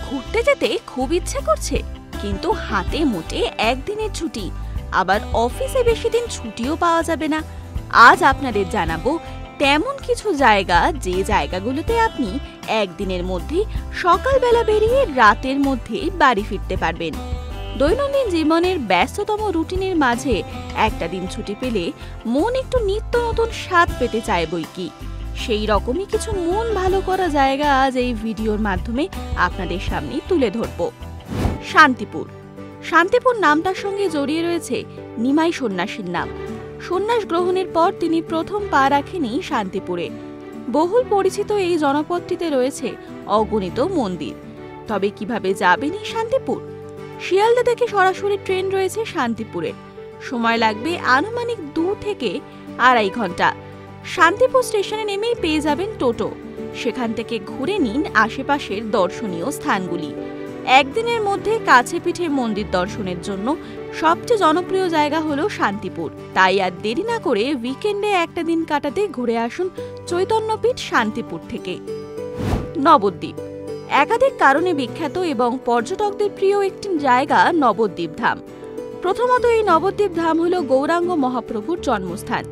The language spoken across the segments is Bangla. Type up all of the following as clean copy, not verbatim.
ঘুরতে যেতে খুব ইচ্ছে করছে, কিন্তু হাতে মোটে একদিনের ছুটি, আবার অফিসে বেশি দিন ছুটিও পাওয়া যাবে না। আজ আপনাদের জানাবো তেমন কিছু জায়গা, যে জায়গাগুলোতে আপনি একদিনের মধ্যে সকালবেলা বেরিয়ে রাতের মধ্যে বাড়ি ফিরতে পারবেন। দৈনন্দিন জীবনের ব্যস্ততম রুটিনের মাঝে একটা দিন ছুটি পেলে মন একটু নিত্য নতুন স্বাদ পেতে চায় বইকি। সেই রকমই কিছু মন ভালো করা জায়গা আজ এই ভিডিওর মাধ্যমে আপনাদের সামনে তুলে ধরব। শান্তিপুর। শান্তিপুর নামটার সঙ্গে জড়িয়ে রয়েছে নিমাই সন্ন্যাসীর নাম। সন্ন্যাস গ্রহণের পর তিনি প্রথম পা রাখেনি শান্তিপুরে। বহুল পরিচিত এই জনপদটিতে রয়েছে অগণিত মন্দির। তবে কিভাবে যাবেন এই শান্তিপুর? শিয়ালদা থেকে সরাসরি ট্রেন রয়েছে শান্তিপুরে। সময় লাগবে আনুমানিক 2 থেকে 2.5 ঘন্টা। শান্তিপুর স্টেশনে নেমেই পেয়ে যাবেন টোটো। সেখান থেকে ঘুরে নিন আশেপাশের দর্শনীয় স্থানগুলি। একদিনের মধ্যে কাছে পিঠে মন্দির দর্শনের জন্য সবচেয়ে জনপ্রিয় জায়গা হলো শান্তিপুর। তাই আর দেরি না করে উইকেন্ডে একটা দিন কাটাতে ঘুরে আসুন চৈতন্যপীঠ শান্তিপুর থেকে। নবদ্বীপ। একাধিক কারণে বিখ্যাত এবং পর্যটকদের প্রিয় একটি জায়গা নবদ্বীপ ধাম। প্রথমত এই নবদ্বীপ ধাম হল গৌরাঙ্গ মহাপ্রভুর জন্মস্থান।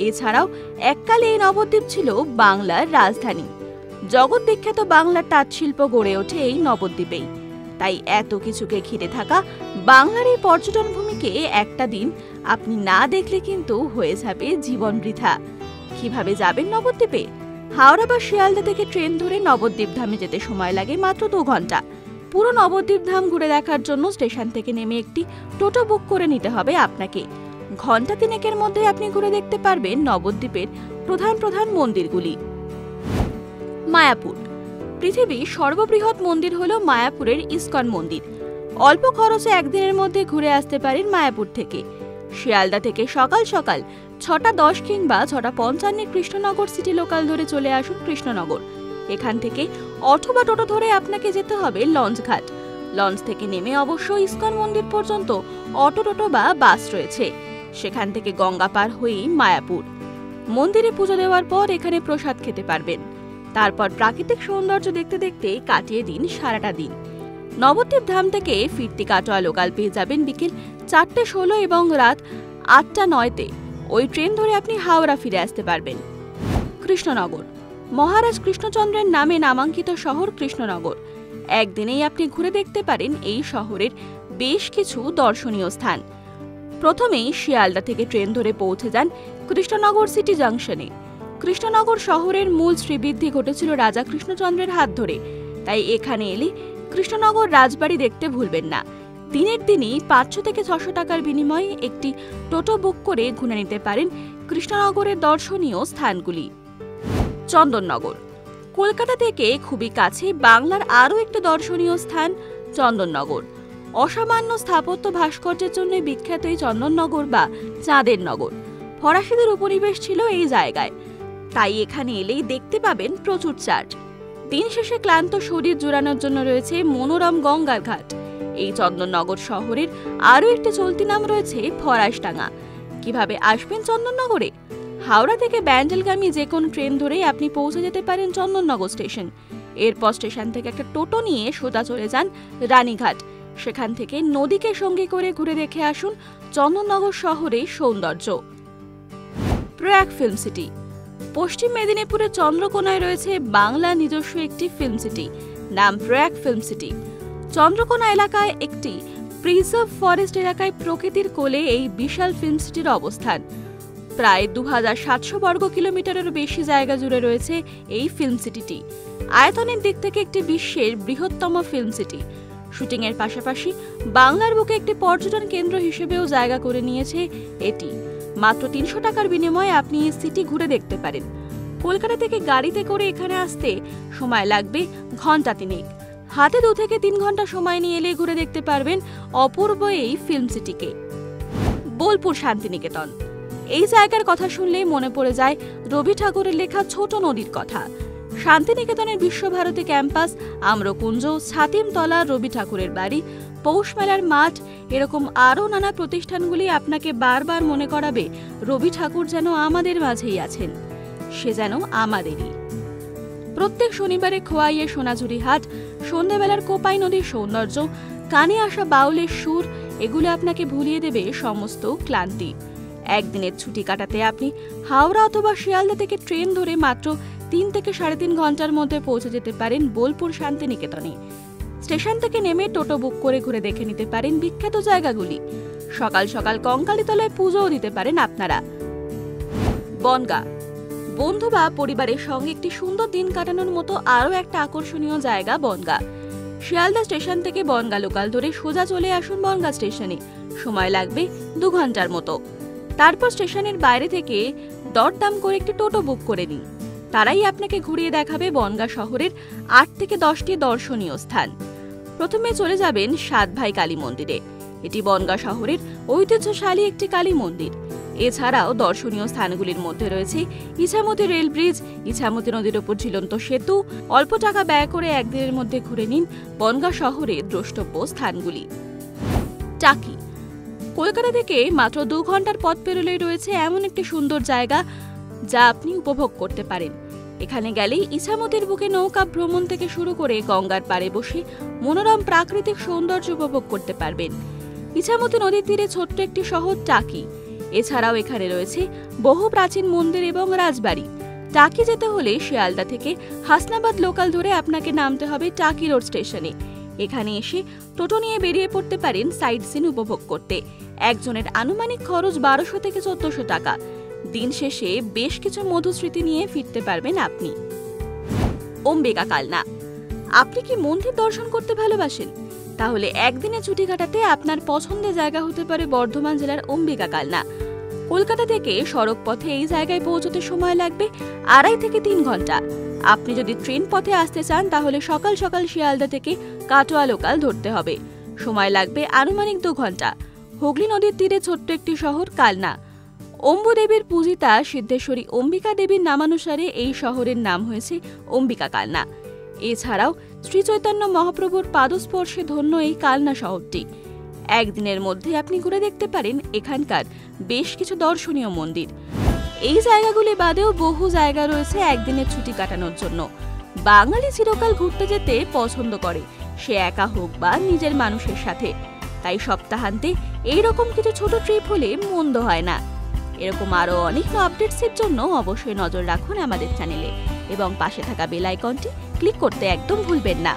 এছাড়াও এককালে এই নবদ্বীপ ছিল বাংলার রাজধানী। জগৎ বিখ্যাত বাংলার তাঁতশিল্প গড়ে ওঠে এই নবদ্বীপেই। তাই এত কিছুকে ঘিরে থাকা বাংলার এই পর্যটন ভূমিকে একটা দিন আপনি না দেখলে কিন্তু হয়ে যাবে জীবন বৃথা। কিভাবে যাবেন নবদ্বীপে? হাওড়া বা শিয়ালদা থেকে ট্রেন ধরে নবদ্বীপ ধামে যেতে সময় লাগে মাত্র 2 ঘন্টা। পুরো নবদ্বীপ ধাম ঘুরে দেখার জন্য স্টেশন থেকে নেমে একটি টোটো বুক করে নিতে হবে আপনাকে। ঘন্টা 3 মধ্যে আপনি ঘুরে দেখতে পারবেন নবদ্বীপের প্রধান প্রধান মন্দিরগুলি। মায়াপুর। পৃথিবীর সর্ববৃহৎ মন্দির হল মায়াপুরের ইস্কন মন্দির। অল্প খরচে একদিনের মধ্যে ঘুরে আসতে পারেন মায়াপুর থেকে। শিয়ালদা থেকে সকাল সকাল 6:10 কিংবা 6:55 কৃষ্ণনগর সিটি লোকাল ধরে চলে আসুন কৃষ্ণনগর। এখান থেকে অটো বা টোটো ধরে আপনাকে যেতে হবে লঞ্চ ঘাট। লঞ্চ থেকে নেমে অবশ্য ইস্কন মন্দির পর্যন্ত অটো, টোটো বা বাস রয়েছে। সেখান থেকে গঙ্গা পার হয়েই মায়াপুর। মন্দিরে পুজো দেওয়ার পর এখানে প্রসাদ খেতে পারবেন। তারপর প্রাকৃতিক সৌন্দর্য দেখতে দেখতে কাটিয়ে দিন সারাটা দিন। নবদ্বীপ ধাম থেকে ফিরতি কাটোয়া লোকাল পেয়ে যাবেন বিকেল 4:16 এবং রাত 8:09 ওই ট্রেন ধরে আপনি হাওড়া ফিরে আসতে পারবেন। কৃষ্ণনগর। মহারাজ কৃষ্ণচন্দ্রের নামে নামাঙ্কিত শহর কৃষ্ণনগর। একদিনেই আপনি ঘুরে দেখতে পারেন এই শহরের বেশ কিছু দর্শনীয় স্থান। প্রথমেই শিয়ালদা থেকে ট্রেন ধরে পৌঁছে যান কৃষ্ণনগর সিটি জাংশনে। কৃষ্ণনগর শহরের মূল শ্রীবৃদ্ধি ঘটেছিল রাজা কৃষ্ণচন্দ্রের হাত ধরে। তাই এখানে এলে কৃষ্ণনগর রাজবাড়ি দেখতে ভুলবেন না। দিনের দিনই 500 থেকে 600 টাকার বিনিময়ে একটি টোটো বুক করে ঘুরে নিতে পারেন কৃষ্ণনগরের দর্শনীয় স্থানগুলি। চন্দননগর। কলকাতা থেকে খুবই কাছে বাংলার আরও একটি দর্শনীয় স্থান চন্দননগর। অসামান্য স্থাপত্য ভাস্কর্যের জন্য বিখ্যাত এই চন্দননগর বা চাঁদের নগর। ফরাসিদের উপনিবেশ ছিল এই জায়গায়। তাই এখানে এলেই দেখতে পাবেন প্রচুর চার্চ। দিন শেষে ক্লান্ত শরীর জোড়ানোর জন্য রয়েছে মনোরম গঙ্গার ঘাট। এই চন্দননগর শহরের আরও একটি চলতি নাম রয়েছে ফরাসডাঙ্গা। কিভাবে আসবেন চন্দননগরে? হাওড়া থেকে ব্যান্ডেলগামী যে কোনো ট্রেন ধরেই আপনি পৌঁছে যেতে পারেন চন্দননগর স্টেশন। এরপর স্টেশন থেকে একটা টোটো নিয়ে সোজা চলে যান রানীঘাট। সেখান থেকে নদীকে সঙ্গী করে ঘুরে দেখে আসুন চন্দননগর শহরের সৌন্দর্য। Prayag film city. পশ্চিম মেদিনীপুরের চন্দ্রকোনায় রয়েছে বাংলার নিজস্ব একটি ফিল্ম সিটি, নাম প্রয়াগ ফিল্ম সিটি। চন্দ্রকোনা এলাকায় একটি প্রিজার্ভ ফরেস্ট এলাকায় প্রকৃতির কোলে এই বিশাল ফিল্ম সিটির অবস্থান। প্রায় 2700 বর্গ কিলোমিটারের বেশি জায়গা জুড়ে রয়েছে এই ফিল্ম সিটিটি। আয়তনের দিক থেকে একটি বিশ্বের বৃহত্তম ফিল্ম সিটি। শুটিংয়ের পাশাপাশি বাংলার বুকে একটি পর্যটন কেন্দ্র হিসেবেও জায়গা করে নিয়েছে এটি। মাত্র 300 টাকার বিনিময়ে আপনি এই সিটি ঘুরে দেখতে পারেন। কলকাতা থেকে গাড়িতে করে এখানে আসতে সময় লাগবে ঘন্টা 3। হাতে 2 থেকে 3 ঘন্টা সময় নিয়ে এলে ঘুরে দেখতে পারবেন অপূর্ব এই ফিল্ম সিটিকে। বোলপুর শান্তিনিকেতন। এই জায়গার কথা শুনলেই মনে পড়ে যায় রবি ঠাকুরের লেখা ছোট নদীর কথা। শান্তিনিকেতনের বিশ্বভারতী ক্যাম্পাস, আম্রকুঞ্জ, ছাতিমতলা, রবি ঠাকুরের বাড়ি, পৌষ মেলার মাঠ, এরকম আরও নানা প্রতিষ্ঠানগুলি আপনাকে বারবার মনে করাবে রবি ঠাকুর যেন আমাদের মাঝেই আছেন, সে যেন আমাদেরই। প্রত্যেক শনিবারে খোয়াইয়ে সোনাঝুরি হাট, সন্ধ্যাবেলার কোপাই নদীর সৌন্দর্য, কানে আসা বাউলের সুর, এগুলো আপনাকে ভুলিয়ে দেবে সমস্ত ক্লান্তি। একদিনের ছুটি কাটাতে আপনি হাওড়া অথবা শিয়ালদা থেকে ট্রেন ধরে মাত্র 3 থেকে 3.5 ঘন্টার মধ্যে পৌঁছে যেতে পারেন বোলপুর শান্তিনিকেতনে। স্টেশন থেকে নেমে টোটো বুক করে ঘুরে দেখে নিতে পারেন বিখ্যাত জায়গাগুলি। সকাল সকাল কঙ্কালীতলায় পুজোও দিতে পারেন আপনারা। বনগাঁ, বন্ধু বা পরিবারের সঙ্গে একটি সুন্দর দিন কাটানোর মতো আরও একটা আকর্ষণীয় জায়গা বনগাঁ। শিয়ালদা স্টেশন থেকে বনগাঁ লোকাল ধরে সোজা চলে আসুন বনগাঁ স্টেশনে। সময় লাগবে 2 ঘন্টার মতো। তারপর স্টেশনের বাইরে থেকে দরদাম করে একটি টোটো বুক করে নিন। তারাই আপনাকে ঘুরিয়ে দেখাবে বনগাঁ শহরের 8 থেকে 10টি দর্শনীয় স্থান। প্রথমে চলে যাবেন 7 ভাই কালী মন্দিরে। এটি বনগাঁ শহরের ঐতিহ্যশালী একটি কালী মন্দির। এছাড়াও দর্শনীয় স্থানগুলির মধ্যে রয়েছে ইছামতি রেল ব্রিজ, ইছামতি নদীর ওপর ঝুলন্ত সেতু। অল্প টাকা ব্যয় করে একদিনের মধ্যে ঘুরে নিন বনগাঁ শহরের দ্রষ্টব্য স্থানগুলি। টাকি, কলকাতা থেকে মাত্র 2 ঘন্টার পথ পেরোলেই রয়েছে এমন একটি সুন্দর জায়গা যা আপনি উপভোগ করতে পারেন। এখানে গেলেই ইছামতির বুকে নৌকা ভ্রমণ থেকে শুরু করে গঙ্গার পাড়ে বসে মনোরম প্রাকৃতিক সৌন্দর্য উপভোগ করতে পারবেন। ইছামতি নদীর তীরে ছোট্ট একটি শহর টাকি। এছাড়াও এখানে রয়েছে বহু প্রাচীন মন্দির এবং রাজবাড়ি। টাকি যেতে হলে শিয়ালদা থেকে হাসনাবাদ লোকাল ধরে আপনাকে নামতে হবে টাকি রোড স্টেশনে। এখানে এসে টোটো নিয়ে বেরিয়ে পড়তে পারেন সাইট সিন উপভোগ করতে। একজনের আনুমানিক খরচ 1200 থেকে 1400 টাকা। দিন শেষে বেশ কিছু মধুস্মৃতি নিয়ে ফিরতে পারবেন আপনি। অম্বিকা কালনা, আপনি কি মন্দির দর্শন করতে ভালোবাসেন? তাহলে একদিনে ছুটি কাটাতে আপনার পছন্দের জায়গা হতে পারে বর্ধমান জেলার অম্বিকা কালনা। কলকাতা থেকে সড়ক পথে এই জায়গায় পৌঁছতে সময় লাগবে 2.5 থেকে 3 ঘন্টা। আপনি যদি ট্রেন পথে আসতে চান তাহলে সকাল সকাল শিয়ালদা থেকে কাটোয়া লোকাল ধরতে হবে। সময় লাগবে আনুমানিক 2 ঘন্টা। হুগলি নদীর তীরে ছোট্ট একটি শহর কালনা। অম্বু দেবীর পূজিতা সিদ্ধেশ্বরী অম্বিকা দেবীর নামানুসারে এই শহরের নাম হয়েছে অম্বিকা কালনা। এছাড়াও শ্রী চৈতন্য মহাপ্রভুর পাদস্পর্শে ধন্য এই কালনা শহরটি। একদিনের মধ্যে আপনি ঘুরে দেখতে পারেন এখানকার বেশ কিছু দর্শনীয় মন্দির। এই জায়গাগুলি বাদেও বহু জায়গা রয়েছে একদিনের ছুটি কাটানোর জন্য। বাঙালি চিরকাল ঘুরতে যেতে পছন্দ করে, সে একা হোক বা নিজের মানুষের সাথে। তাই সপ্তাহান্তে এইরকম কিছু ছোট ট্রিপ হলে মন্দ হয় না। এরকম আরো অনেক আপডেটসের জন্য অবশ্যই নজর রাখুন আমাদের চ্যানেলে এবং পাশে থাকা বেল আইকনটি ক্লিক করতে একদম ভুলবেন না।